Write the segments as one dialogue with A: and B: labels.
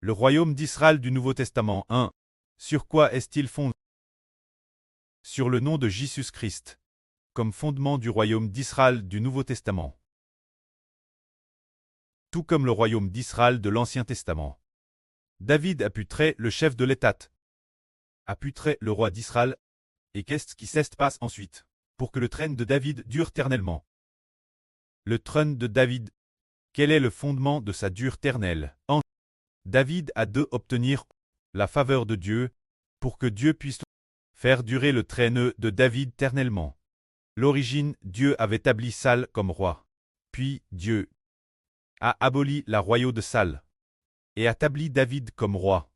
A: Le royaume d'Israël du Nouveau Testament 1. Sur quoi est-il fondé? Sur le nom de Jésus-Christ, comme fondement du royaume d'Israël du Nouveau Testament. Tout comme le royaume d'Israël de l'Ancien Testament. David appuierait le chef de l'État, appuierait le roi d'Israël, et qu'est-ce qui se passe ensuite, pour que le trône de David dure éternellement? Le trône de David, quel est le fondement de sa dure éternelle? David a de obtenir la faveur de Dieu, pour que Dieu puisse faire durer le trône de David éternellement. L'origine, Dieu avait établi Saül comme roi. Puis Dieu a aboli la royauté de Saül et établi David comme roi.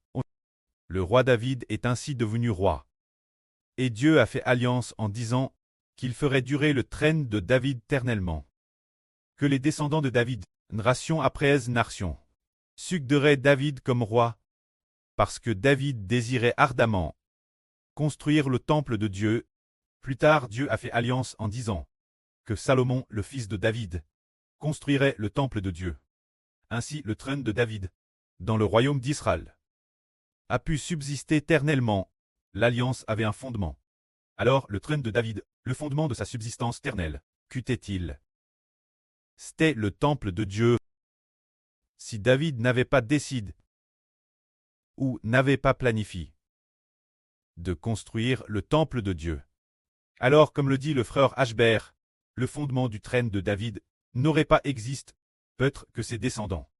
A: Le roi David est ainsi devenu roi. Et Dieu a fait alliance en disant qu'il ferait durer le trône de David éternellement. Que les descendants de David, nation après nation, succéderaient David comme roi, parce que David désirait ardemment construire le temple de Dieu. Plus tard, Dieu a fait alliance en disant que Salomon, le fils de David, construirait le temple de Dieu. Ainsi, le trône de David, dans le royaume d'Israël, a pu subsister éternellement. L'alliance avait un fondement. Alors, le trône de David, le fondement de sa subsistance éternelle, qu'était-il? C'était le temple de Dieu. Si David n'avait pas décidé ou n'avait pas planifié de construire le temple de Dieu, alors, comme le dit le frère Ashbert, le fondement du trône de David n'aurait pas existé, peut-être que ses descendants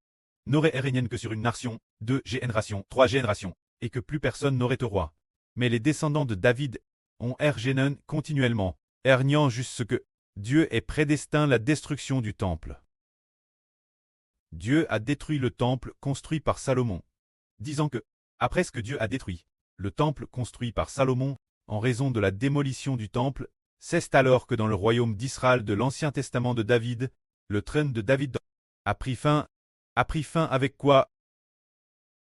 A: n'auraient régné que sur une nation, 2 générations, 3 générations, et que plus personne n'aurait de roi. Mais les descendants de David ont régné continuellement, régnant jusqu'à ce que Dieu ait prédestiné la destruction du temple. Dieu a détruit le temple construit par Salomon, disant que, après ce que Dieu a détruit, le temple construit par Salomon, en raison de la démolition du temple, c'est alors que dans le royaume d'Israël de l'Ancien Testament de David, le trône de David a pris fin. A pris fin avec quoi?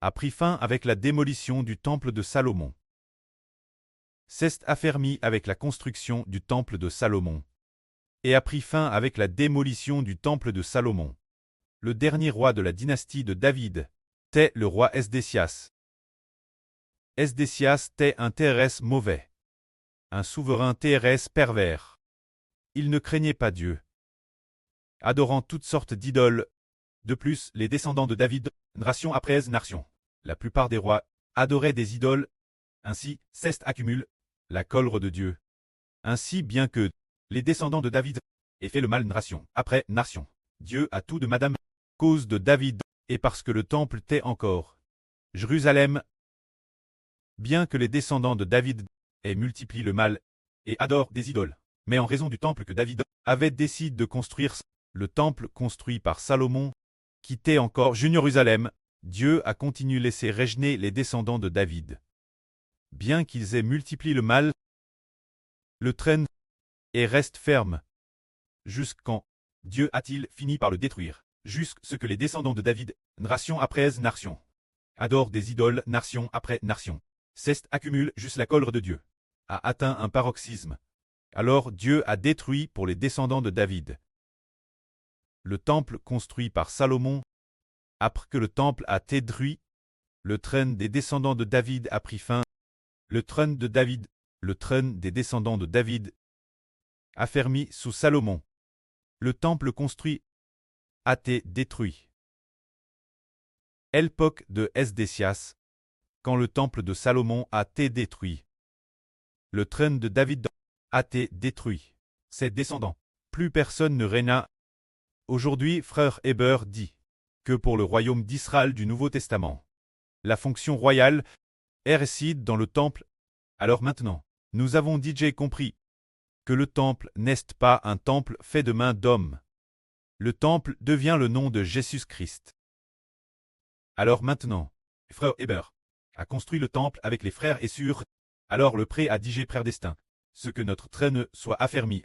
A: A pris fin avec la démolition du temple de Salomon. C'est affermi avec la construction du temple de Salomon. Et a pris fin avec la démolition du temple de Salomon. Le dernier roi de la dynastie de David, était le roi Esdécias. Esdécias était un terrestre mauvais. Un souverain terrestre pervers. Il ne craignait pas Dieu. Adorant toutes sortes d'idoles. De plus, les descendants de David, nation après nation, la plupart des rois, adoraient des idoles. Ainsi, ceste accumule la colère de Dieu. Ainsi, bien que les descendants de David aient fait le mal nation après nation, Dieu a tout de madame, cause de David, et parce que le temple était encore Jérusalem. Bien que les descendants de David aient multiplié le mal et adorent des idoles, mais en raison du temple que David avait décidé de construire, le temple construit par Salomon, qui était encore Jérusalem, Dieu a continué à laisser régner les descendants de David. Bien qu'ils aient multiplié le mal, le trône et reste ferme. Jusqu'quand Dieu a-t-il fini par le détruire, jusqu'à ce que les descendants de David, nation après nation, adorent des idoles nation après nation. Ceste accumule juste la colère de Dieu, a atteint un paroxysme. Alors Dieu a détruit pour les descendants de David le temple construit par Salomon. Après que le temple a été détruit, le trône des descendants de David a pris fin. Le trône de David, le trône des descendants de David, affermi sous Salomon. Le temple construit a été détruit. L'époque de Esdécias, quand le temple de Salomon a été détruit. Le trône de David a été détruit. Ses descendants, plus personne ne régna. Aujourd'hui, frère Héber dit que pour le royaume d'Israël du Nouveau Testament, la fonction royale réside dans le temple. Alors maintenant, nous avons déjà compris que le temple n'est pas un temple fait de mains d'hommes. Le temple devient le nom de Jésus-Christ. Alors maintenant, frère Héber a construit le temple avec les frères et sœurs. Alors le pré a dit prédestin, ce que notre trône soit affermi.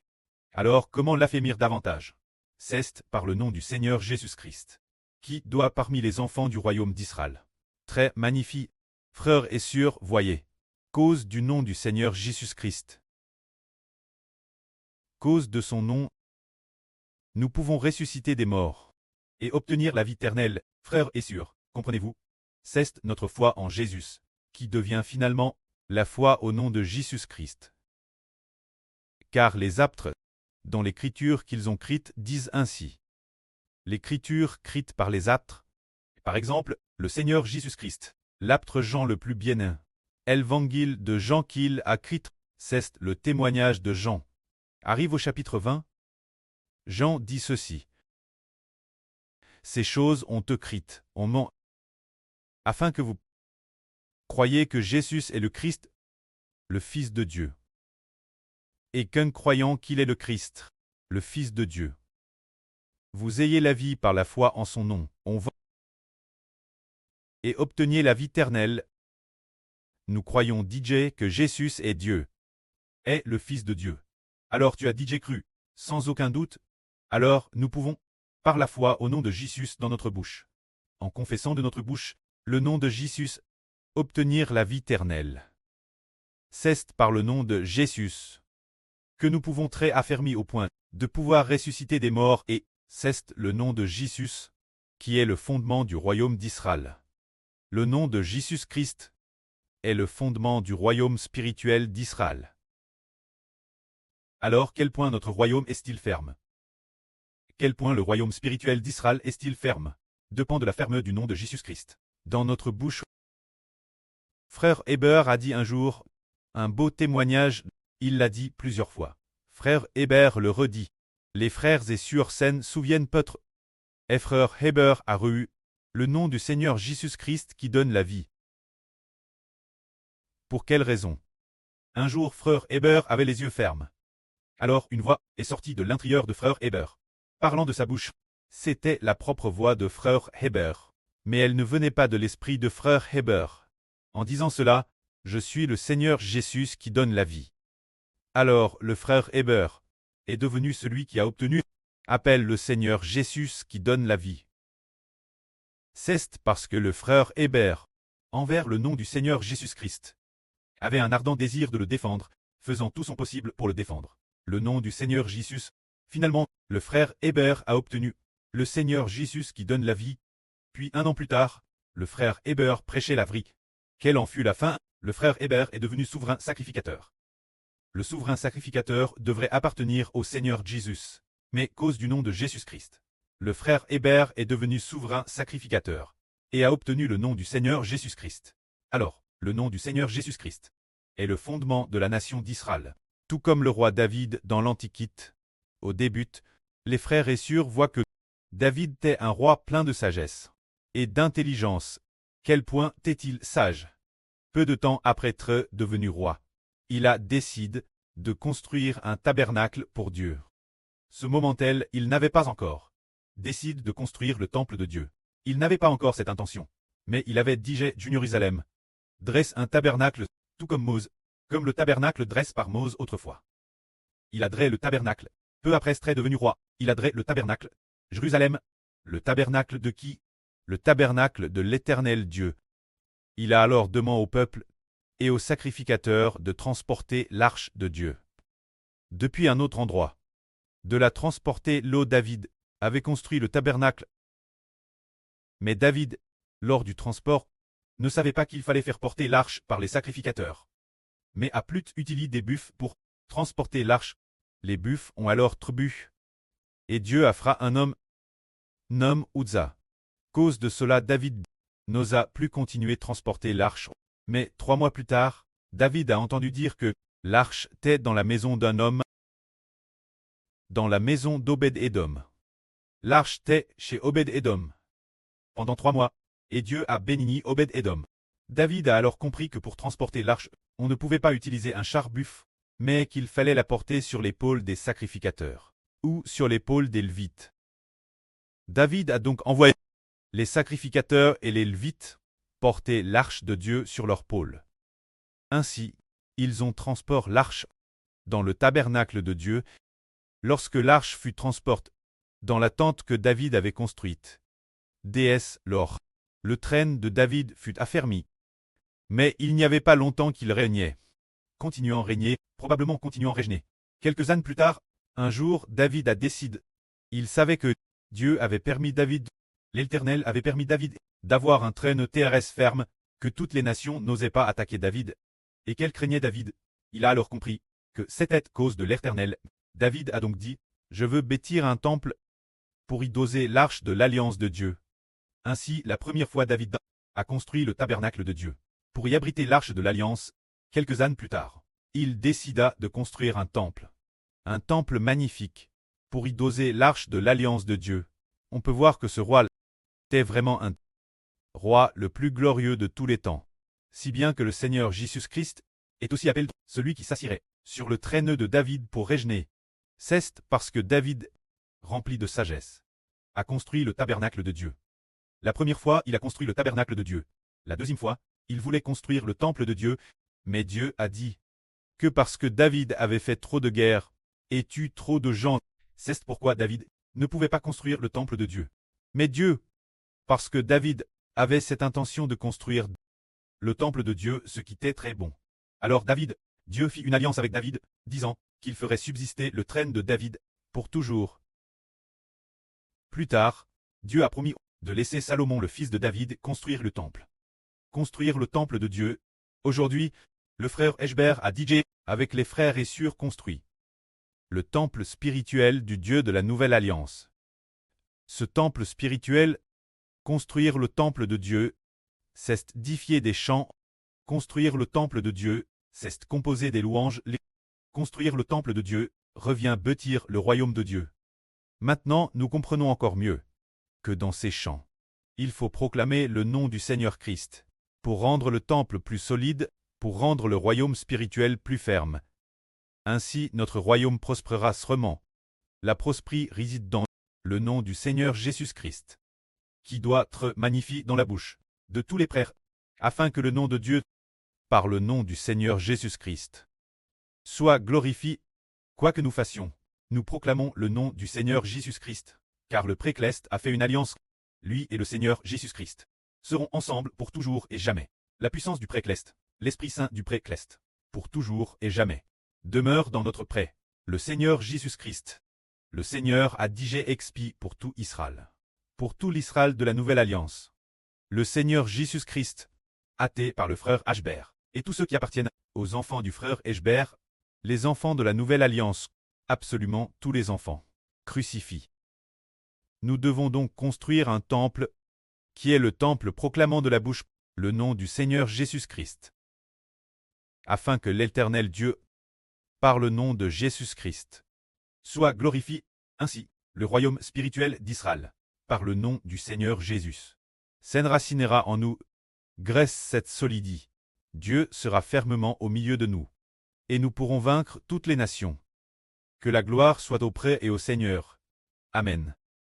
A: Alors comment l'affermir davantage? C'est par le nom du Seigneur Jésus-Christ, qui doit parmi les enfants du royaume d'Israël. Très magnifique, frères et sœurs, voyez, cause du nom du Seigneur Jésus-Christ. Cause de son nom, nous pouvons ressusciter des morts et obtenir la vie éternelle, frères et sœurs, comprenez-vous? c'est notre foi en Jésus, qui devient finalement la foi au nom de Jésus-Christ. Car les apôtres, dans l'écriture qu'ils ont crite, disent ainsi. L'écriture crite par les apôtres, par exemple, le Seigneur Jésus-Christ, l'apôtre Jean le plus bien-aimé, l'évangile de Jean qu'il a crite, c'est le témoignage de Jean. Arrive au chapitre 20. Jean dit ceci. Ces choses ont écrites, on ment, afin que vous croyiez que Jésus est le Christ, le Fils de Dieu. Et qu'en croyant qu'il est le Christ, le Fils de Dieu, vous ayez la vie par la foi en son nom, on va et obteniez la vie éternelle. Nous croyons DJ que Jésus est Dieu, est le Fils de Dieu. Alors tu as DJ cru, sans aucun doute. Alors nous pouvons, par la foi au nom de Jésus dans notre bouche, en confessant de notre bouche le nom de Jésus, obtenir la vie éternelle. C'est par le nom de Jésus que nous pouvons être affermis au point de pouvoir ressusciter des morts et c'est le nom de Jésus qui est le fondement du royaume d'Israël. Le nom de Jésus-Christ est le fondement du royaume spirituel d'Israël. Alors quel point notre royaume est-il ferme? Quel point le royaume spirituel d'Israël est-il ferme? Dépend de la fermeté du nom de Jésus-Christ. Dans notre bouche. Frère Hébert a dit un jour, un beau témoignage, il l'a dit plusieurs fois. Frère Hébert le redit. Les frères et sœurs scène souviennent peut-être. Et frère Hébert a reçu le nom du Seigneur Jésus-Christ qui donne la vie. Pour quelle raison? Un jour frère Hébert avait les yeux fermes. Alors une voix est sortie de l'intérieur de frère Hébert. Parlant de sa bouche, c'était la propre voix de frère Hébert. Mais elle ne venait pas de l'esprit de frère Hébert. En disant cela, je suis le Seigneur Jésus qui donne la vie. Alors le frère Hébert est devenu celui qui a obtenu, appelle le Seigneur Jésus qui donne la vie. C'est parce que le frère Hébert, envers le nom du Seigneur Jésus-Christ, avait un ardent désir de le défendre, faisant tout son possible pour le défendre. Le nom du Seigneur Jésus. Finalement, le frère Hébert a obtenu le Seigneur Jésus qui donne la vie. Puis 1 an plus tard, le frère Hébert prêchait la vie. Quelle en fut la fin? Le frère Hébert est devenu souverain sacrificateur. Le souverain sacrificateur devrait appartenir au Seigneur Jésus, mais cause du nom de Jésus-Christ. Le frère Hébert est devenu souverain sacrificateur et a obtenu le nom du Seigneur Jésus-Christ. Alors, le nom du Seigneur Jésus-Christ est le fondement de la nation d'Israël. Tout comme le roi David dans l'Antiquité. Au début, les frères et sœurs voient que David était un roi plein de sagesse et d'intelligence. Quel point était-il sage? Peu de temps après être devenu roi, il a décidé de construire un tabernacle pour Dieu. Ce moment-là, il n'avait pas encore décidé de construire le temple de Dieu. Il n'avait pas encore cette intention. Mais il avait dit Jérusalem dresse un tabernacle, tout comme Mose, comme le tabernacle dresse par Mose autrefois. Il a dressé le tabernacle. Peu après être devenu roi, il a dressé le tabernacle. Jérusalem, le tabernacle de qui? Le tabernacle de l'Éternel Dieu. Il a alors demandé au peuple et aux sacrificateurs de transporter l'arche de Dieu. Depuis un autre endroit, de la transporter l'eau. David avait construit le tabernacle. Mais David, lors du transport, ne savait pas qu'il fallait faire porter l'arche par les sacrificateurs. Mais a plus utilisé des buffles pour transporter l'arche. Les buffles ont alors tribu. Et Dieu a fait un homme, nomme Uza. Cause de cela, David n'osa plus continuer transporter l'arche. Mais 3 mois plus tard, David a entendu dire que l'arche était dans la maison d'un homme, dans la maison d'Obed-Édom. L'arche était chez Obed-Édom. Pendant 3 mois, et Dieu a béni Obed-Édom. David a alors compris que pour transporter l'arche, on ne pouvait pas utiliser un char buffle, mais qu'il fallait la porter sur l'épaule des sacrificateurs, ou sur l'épaule des Lévites. David a donc envoyé les sacrificateurs et les Lévites porter l'arche de Dieu sur leur pôle. Ainsi, ils ont transporté l'arche dans le tabernacle de Dieu. Lorsque l'arche fut transportée dans la tente que David avait construite, déesse lors, le trône de David fut affermi. Mais il n'y avait pas longtemps qu'il régnait. Continuant à régner, probablement continuant à régner. Quelques années plus tard, un jour, David a décidé. Il savait que Dieu avait permis David l'Éternel avait permis David d'avoir un traîneau TRS ferme, que toutes les nations n'osaient pas attaquer David, et qu'elles craignaient David. Il a alors compris que c'était cause de l'Éternel. David a donc dit, « Je veux bâtir un temple pour y doser l'arche de l'alliance de Dieu. » Ainsi, la première fois David a construit le tabernacle de Dieu. Pour y abriter l'arche de l'alliance, quelques années plus tard, il décida de construire un temple. Un temple magnifique, pour y doser l'arche de l'alliance de Dieu. On peut voir que ce roi était vraiment un roi le plus glorieux de tous les temps. Si bien que le Seigneur Jésus-Christ est aussi appelé celui qui s'assirait sur le traîneau de David pour régner. C'est parce que David, rempli de sagesse, a construit le tabernacle de Dieu. La première fois, il a construit le tabernacle de Dieu. La deuxième fois, il voulait construire le temple de Dieu, mais Dieu a dit que parce que David avait fait trop de guerres et tué trop de gens, c'est pourquoi David ne pouvait pas construire le temple de Dieu. Mais Dieu, parce que David avait cette intention de construire le temple de Dieu, ce qui était très bon. Alors Dieu fit une alliance avec David, disant qu'il ferait subsister le trône de David pour toujours. Plus tard, Dieu a promis de laisser Salomon le fils de David construire le temple. Construire le temple de Dieu. Aujourd'hui, le frère Eshber a dit avec les frères et sœurs construit le temple spirituel du Dieu de la Nouvelle Alliance. Ce temple spirituel, construire le temple de Dieu, c'est édifier des chants. Construire le temple de Dieu, c'est composer des louanges. Construire le temple de Dieu revient bâtir le royaume de Dieu. Maintenant, nous comprenons encore mieux que dans ces chants, il faut proclamer le nom du Seigneur Christ, pour rendre le temple plus solide, pour rendre le royaume spirituel plus ferme. Ainsi notre royaume prospérera sûrement. La prospérité réside dans le nom du Seigneur Jésus-Christ, qui doit être magnifié dans la bouche de tous les frères, afin que le nom de Dieu, par le nom du Seigneur Jésus-Christ, soit glorifié. Quoi que nous fassions, nous proclamons le nom du Seigneur Jésus-Christ, car le précleste a fait une alliance. Lui et le Seigneur Jésus-Christ seront ensemble pour toujours et jamais. La puissance du précleste, l'Esprit Saint du précleste, pour toujours et jamais, demeure dans notre pré. Le Seigneur Jésus-Christ. Le Seigneur a dit expie pour tout Israël. Pour tout l'Israël de la Nouvelle Alliance. Le Seigneur Jésus-Christ, athée par le frère Eshber, et tous ceux qui appartiennent aux enfants du frère Eshber, les enfants de la Nouvelle Alliance, absolument tous les enfants, crucifient. Nous devons donc construire un temple, qui est le temple proclamant de la bouche le nom du Seigneur Jésus-Christ, afin que l'Éternel Dieu, par le nom de Jésus-Christ, soit glorifié. Ainsi, le royaume spirituel d'Israël, par le nom du Seigneur Jésus, s'enracinera en nous. Grâce cette solidité, Dieu sera fermement au milieu de nous, et nous pourrons vaincre toutes les nations. Que la gloire soit auprès et au Seigneur. Amen.